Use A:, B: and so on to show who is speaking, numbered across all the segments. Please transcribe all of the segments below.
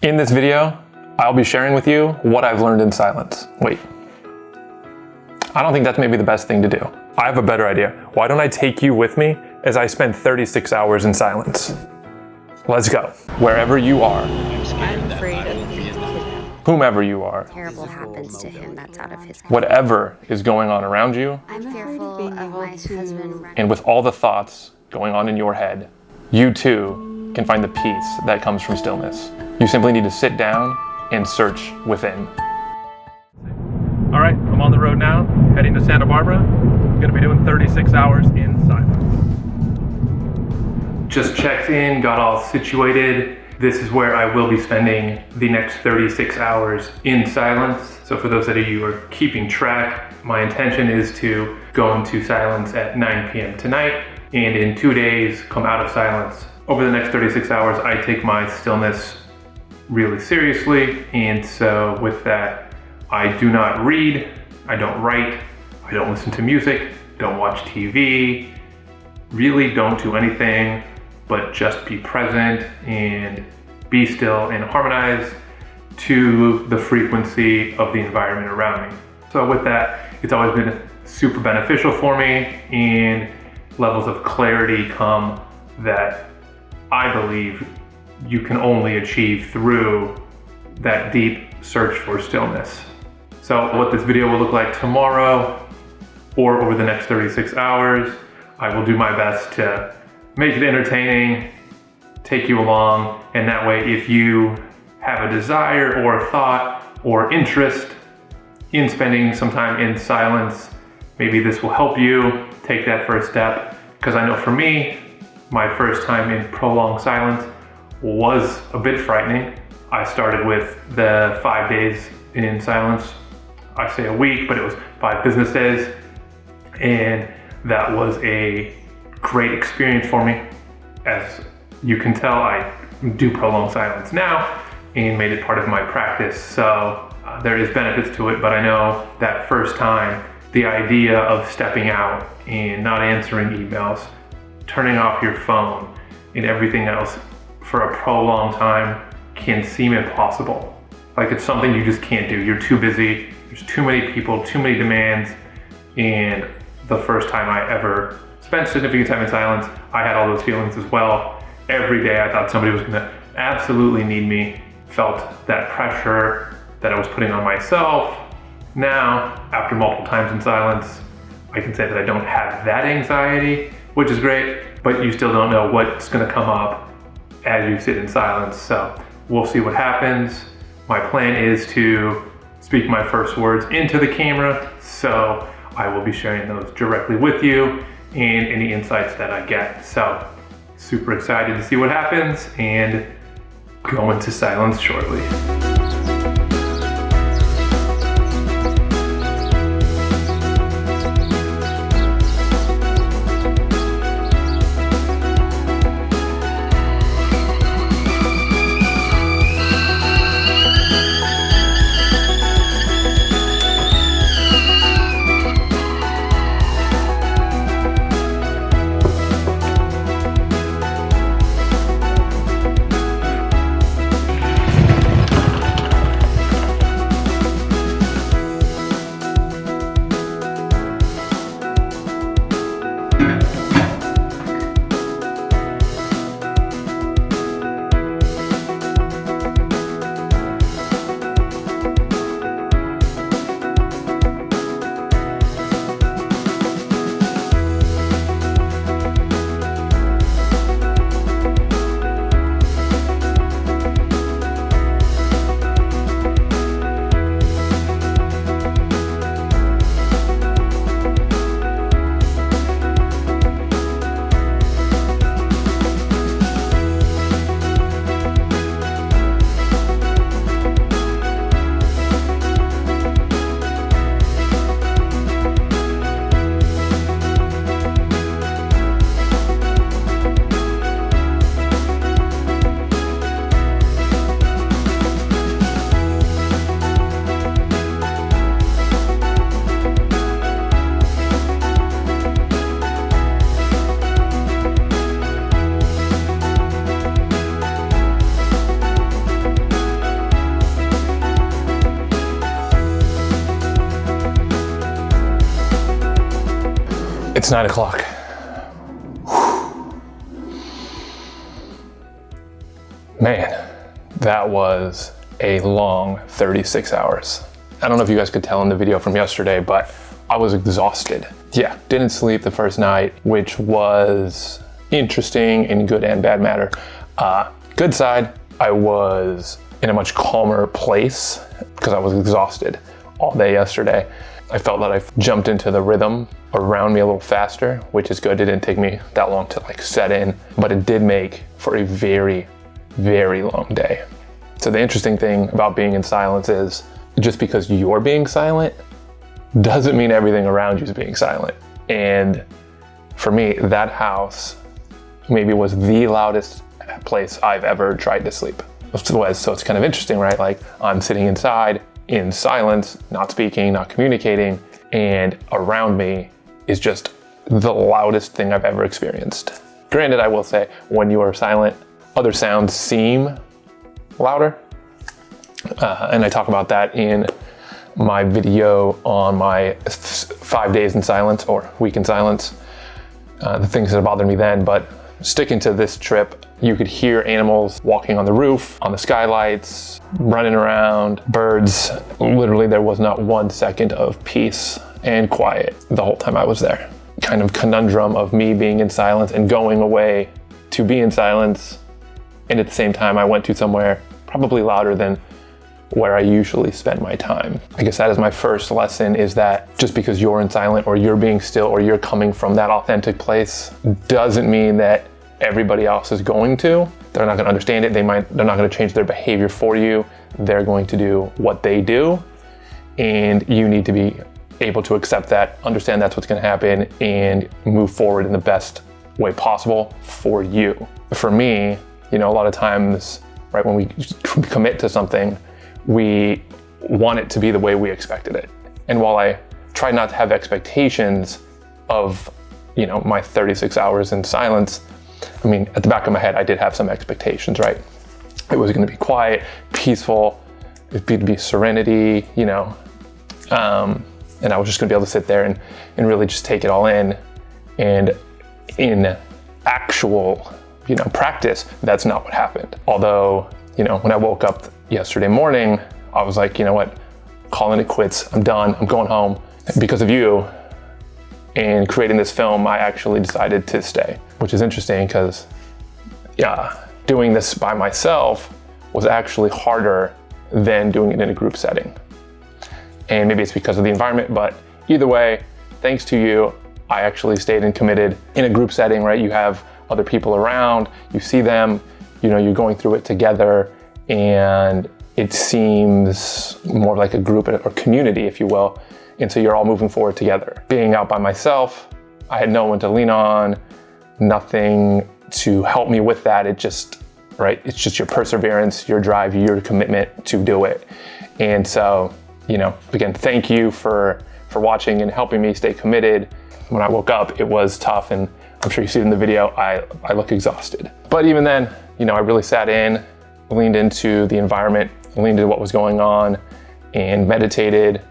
A: In this video, I'll be sharing with you what I've learned in silence. Wait, I don't think that's maybe the best thing to do. I have a better idea. Why don't I take you with me as I spend 36 hours in silence? Let's go. Wherever you are.
B: I'm afraid of being kidnapped.
A: Whomever you are.
B: Terrible happens to him, that's out of his control.
A: Whatever is going on around you.
B: I'm fearful of my husband.
A: And with all the thoughts going on in your head, you too can find the peace that comes from stillness. You simply need to sit down and search within. All right, I'm on the road now, heading to Santa Barbara. I'm gonna be doing 36 hours in silence. Just checked in, got all situated. This is where I will be spending the next 36 hours in silence. So for those of you who are keeping track, my intention is to go into silence at 9 p.m. tonight, and in 2 days, come out of silence. Over the next 36 hours, I take my stillness really seriously, and so with that, I do not read, I don't write, I don't listen to music, don't watch TV, really don't do anything but just be present and be still and harmonize to the frequency of the environment around me. So with that, it's always been super beneficial for me, and levels of clarity come that I believe you can only achieve through that deep search for stillness. So what this video will look like tomorrow or over the next 36 hours, I will do my best to make it entertaining, take you along, and that way if you have a desire or a thought or interest in spending some time in silence, maybe this will help you take that first step. Because I know for me, my first time in prolonged silence was a bit frightening. I started with the 5 days in silence. I say a week, but it was 5 business days. And that was a great experience for me. As you can tell, I do prolonged silence now and made it part of my practice. So there is benefits to it, but I know that first time, the idea of stepping out and not answering emails, turning off your phone and everything else for a prolonged time can seem impossible. Like it's something you just can't do. You're too busy, there's too many people, too many demands. And the first time I ever spent significant time in silence, I had all those feelings as well. Every day I thought somebody was gonna absolutely need me, felt that pressure that I was putting on myself. Now, after multiple times in silence, I can say that I don't have that anxiety, which is great, but you still don't know what's gonna come up as you sit in silence. So we'll see what happens. My plan is to speak my first words into the camera, so I will be sharing those directly with you and any insights that I get. So super excited to see what happens and go into silence shortly. It's 9 o'clock. Man, that was a long 36 hours. I don't know if you guys could tell in the video from yesterday, but I was exhausted. Yeah, didn't sleep the first night, which was interesting in good and bad matter. Good side, I was in a much calmer place because I was exhausted all day yesterday. I felt that I jumped into the rhythm around me a little faster, which is good. It didn't take me that long to like set in, but it did make for a very, very long day. So the interesting thing about being in silence is just because you're being silent doesn't mean everything around you is being silent. And for me, that house maybe was the loudest place I've ever tried to sleep. So it's kind of interesting, right? Like I'm sitting inside in silence, not speaking, not communicating, and around me is just the loudest thing I've ever experienced. Granted, I will say when you are silent, other sounds seem louder. And I talk about that in my video on my 5 days in silence or week in silence, the things that bothered me then. But sticking to this trip, you could hear animals walking on the roof, on the skylights, running around, birds. Literally, there was not 1 second of peace and quiet the whole time I was there. Kind of conundrum of me being in silence and going away to be in silence. And at the same time, I went to somewhere probably louder than where I usually spend my time. I guess that is my first lesson, is that just because you're in silent or you're being still or you're coming from that authentic place doesn't mean that everybody else is going to. They're not gonna understand it. They're not gonna change their behavior for you. They're going to do what they do. And you need to be able to accept that, understand that's what's gonna happen, and move forward in the best way possible for you. For me, a lot of times, right, when we commit to something, we want it to be the way we expected it. And while I try not to have expectations of, my 36 hours in silence, I mean, at the back of my head, I did have some expectations, right? It was gonna be quiet, peaceful, it'd be serenity, and I was just gonna be able to sit there and really just take it all in. And in actual, practice, that's not what happened. Although, when I woke up yesterday morning, I was like, you know what, calling it quits. I'm done. I'm going home. Because of you and creating this film, I actually decided to stay, which is interesting because, doing this by myself was actually harder than doing it in a group setting. And maybe it's because of the environment, but either way, thanks to you, I actually stayed and committed. In a group setting, right? You have other people around, you see them, you're going through it together, and it seems more like a group or community, if you will. And so you're all moving forward together. Being out by myself, I had no one to lean on, nothing to help me with that. It's just your perseverance, your drive, your commitment to do it. And so, again, thank you for watching and helping me stay committed. When I woke up, it was tough, and I'm sure you see it in the video, I look exhausted. But even then, I really sat in, leaned into the environment, leaned into what was going on, and meditated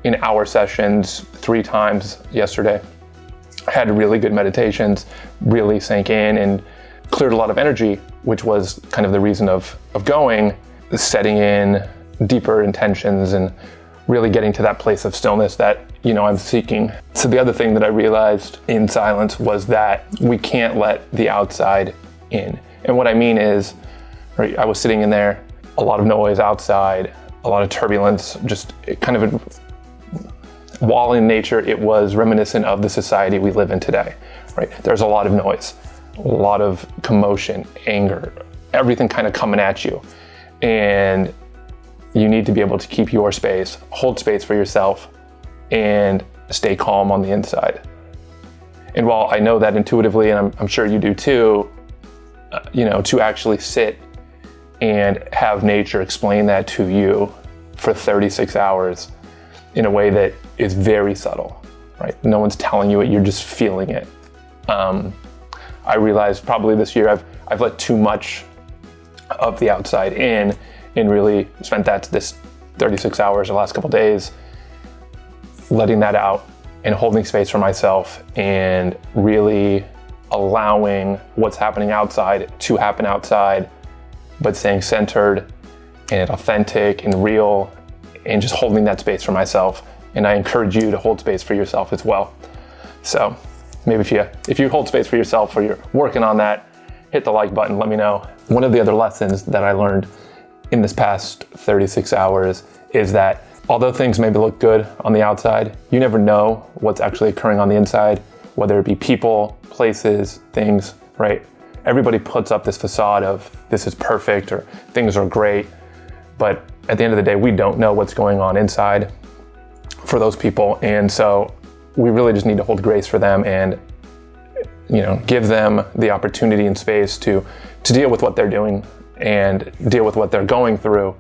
A: in hour sessions 3 times yesterday. I had really good meditations, really sank in and cleared a lot of energy, which was kind of the reason of going, setting in deeper intentions and really getting to that place of stillness that, I'm seeking. So the other thing that I realized in silence was that we can't let the outside in. And what I mean is, right, I was sitting in there, a lot of noise outside, a lot of turbulence, just kind of, while in nature, it was reminiscent of the society we live in today, right? There's a lot of noise, a lot of commotion, anger, everything kind of coming at you. And you need to be able to keep your space, hold space for yourself, and stay calm on the inside. And while I know that intuitively, and I'm sure you do too, to actually sit and have nature explain that to you for 36 hours in a way that is very subtle, right? No one's telling you it, you're just feeling it. I realized probably this year I've let too much of the outside in and really spent this 36 hours the last couple days letting that out
C: and holding space for myself and really allowing what's happening outside to happen outside, but staying centered and authentic and real and just holding that space for myself. And I encourage you to hold space for yourself as well. So maybe if you hold space for yourself or you're working on that, hit the like button, let me know. One of the other lessons that I learned in this past 36 hours is that although things maybe look good on the outside, you never know what's actually occurring on the inside, whether it be people, places, things, right? Everybody puts up this facade of this is perfect or things are great, but at the end of the day, we don't know what's going on inside for those people. And so we really just need to hold grace for them and, give them the opportunity and space to deal with what they're doing and deal with what they're going through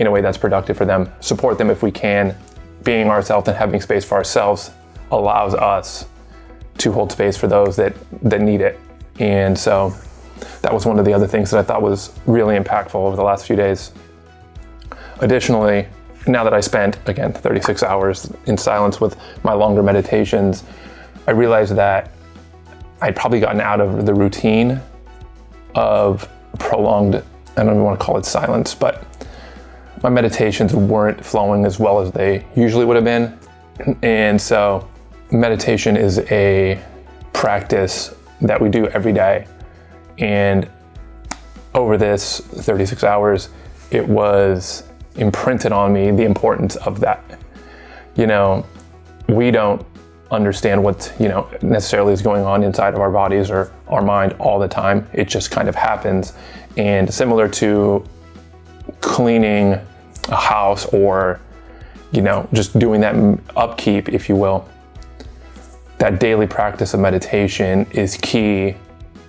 C: in a way that's productive for them. Support them if we can. Being ourselves and having space for ourselves allows us to hold space for those that need it. And so that was one of the other things that I thought was really impactful over the last few days. Additionally, now that I spent, again, 36 hours in silence with my longer meditations, I realized that I'd probably gotten out of the routine of prolonged, I don't even want to call it silence, but my meditations weren't flowing as well as they usually would have been. And so meditation is a practice that we do every day. And over this 36 hours, it was imprinted on me the importance of that. We don't understand what, necessarily is going on inside of our bodies or our mind all the time. It just kind of happens. And similar to cleaning a house or, just doing that upkeep, if you will, that daily practice of meditation is key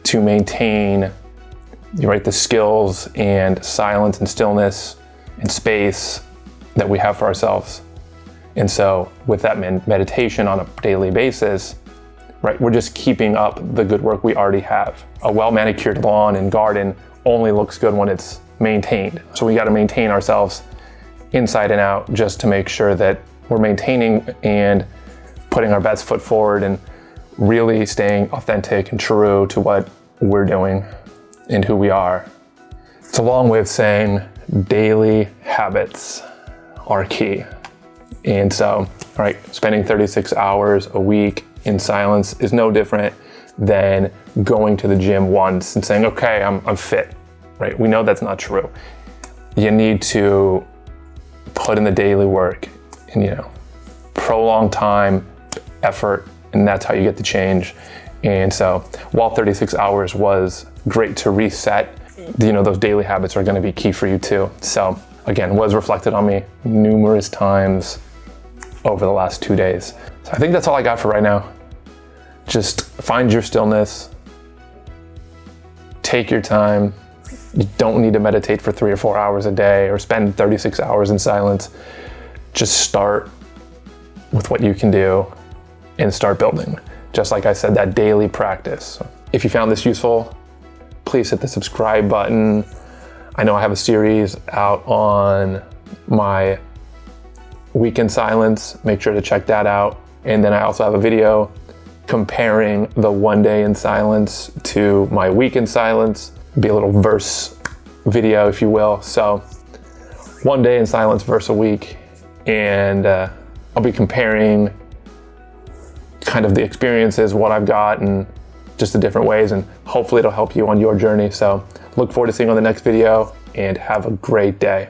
C: to maintain, the skills and silence and stillness and space that we have for ourselves. And so with that meditation on a daily basis, we're just keeping up the good work we already have. A well-manicured lawn and garden only looks good when it's maintained. So we got to maintain ourselves inside and out just to make sure that we're maintaining and putting our best foot forward and really staying authentic and true to what we're doing and who we are. It's a long way of saying daily habits are key. And so, spending 36 hours a week in silence is no different than going to the gym once and saying, okay, I'm fit, right? We know that's not true. You need to put in the daily work and, prolonged time, effort, and that's how you get the change. And so while 36 hours was great to reset, those daily habits are going to be key for you too. So again, was reflected on me numerous times over the last 2 days. So I think that's all I got for right now. Just find your stillness, take your time. You don't need to meditate for 3 or 4 hours a day or spend 36 hours in silence. Just start with what you can do and start building. Just like I said, that daily practice. If you found this useful, please hit the subscribe button. I know I have a series out on my week in silence. Make sure to check that out. And then I also have a video comparing the 1 day in silence to my week in silence. Be a little verse video, if you will. So 1 day in silence versus a week. And I'll be comparing kind of the experiences, what I've got, and just the different ways. And hopefully it'll help you on your journey. So look forward to seeing you on the next video and have a great day.